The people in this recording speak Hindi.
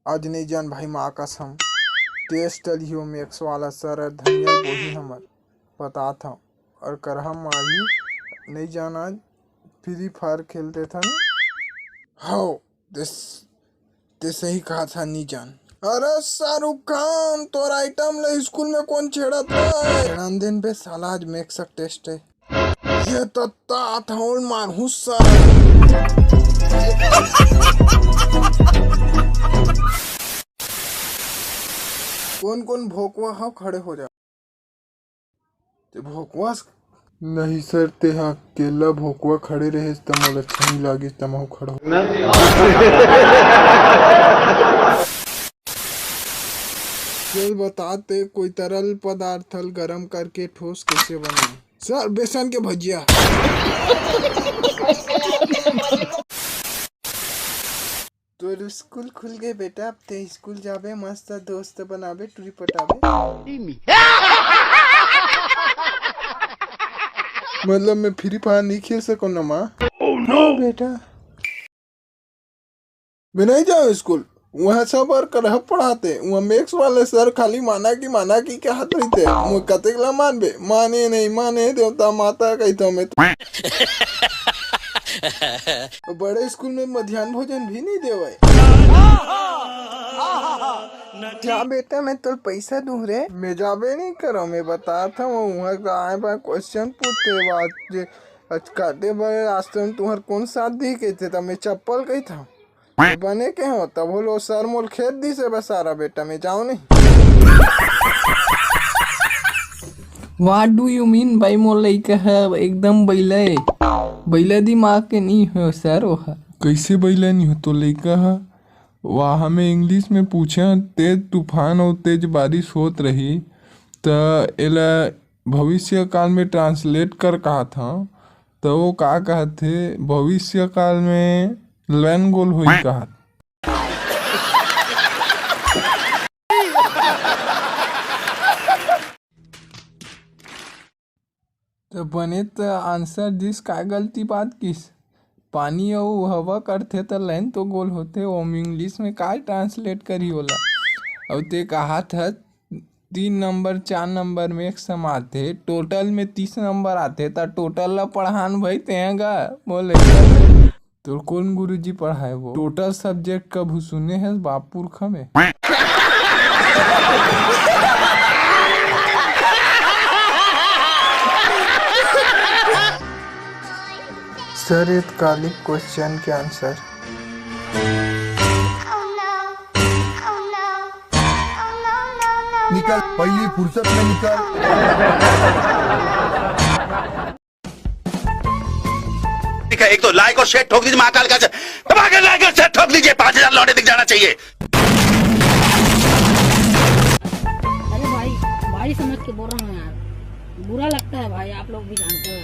आज नहीं जान भाई माँ कसम टेस्ट लियो मैक्स वाला सर धनिया वही हमर बता था और करहम माही नहीं जान आज फ्री फायर खेलते था ना। हाँ दिस ते सही कहा था नहीं जान। अरे शाहरुख खान तोर आइटम ले स्कूल में कौन छेड़ा था दिन पे साला आज मैक्स टेस्ट है ये तो ताथौल मानहू सारा। कौन कौन भोकवा हो खड़े हो जा ते भोकवा नहीं सर ते हाँ केला भोकवा खड़े रहे त मोला अच्छा नहीं लागे त महू खड़ा चल बताते कोई तरल पदार्थ गरम करके ठोस कैसे बने। सर बेसन के भजिया। तो स्कूल खुल गए बेटा अब ते स्कूल जाबे मस्त दोस्त बनाबे टूरी पटाबे। मतलब मैं फ्री फायर नहीं खेल सकूं ना माँ। नो बेटा मैं नहीं जाऊँ स्कूल वहाँ सब और करह पढ़ाते वहाँ मैक्स वाले सर खाली माना की क्या हाथ रहते मुझे कतेकला मानबे माने नहीं माने देवता माता कही तो मैं बड़े स्कूल में मध्याह्न भोजन भी नहीं देवे। क्या बेटा मैं तो पैसा दूं रे मैं जाबे नहीं करो मैं बता था वहाँ आए बा क्वेश्चन पूछते बात जे काटे बड़े रास्ते में तुम्हार कौन साथ दी के थे तब मैं चप्पल कही था बने के हो तब बोलो सर मोल खेत दी से बसारा बेटा मैं जाऊँ नहीं। What do you mean by मोर लइका है एकदम बैला दिमाग के नहीं हो सर वो कैसे बैला नहीं हो तो लइका है वह हमें इंग्लिश में पूछा तेज तूफान और तेज बारिश होत रही तो एला भविष्य काल में ट्रांसलेट कर कहा था तो वो का कहा थे भविष्य काल में लैन गोल हुई कहा। तो बने तो आंसर दिस का गलती बात किस पानी और हवा करते तो लाइन तो गोल होते वो इंग्लिश में का ट्रांसलेट करी होला और ते कहा था 3 नंबर 4 नंबर में एक सम आते टोटल में 30 नंबर आते तो टोटल ला पढ़ान भाई तेगा बोले तो कौन गुरुजी पढ़ाए वो टोटल सब्जेक्ट कब सुने है बापुरखा में। सर एक कालिक क्वेश्चन के आंसर निकल पहली फुर्सत में निकल। एक तो लाइक और शेयर ठोक दीजिए महाकाल का लाइक और शेयर ठोक दीजिए 5000 लौटे दिख जाना चाहिए। अरे भाई समझ के बोल रहा हूँ यार बुरा लगता है भाई आप लोग भी जानते हो।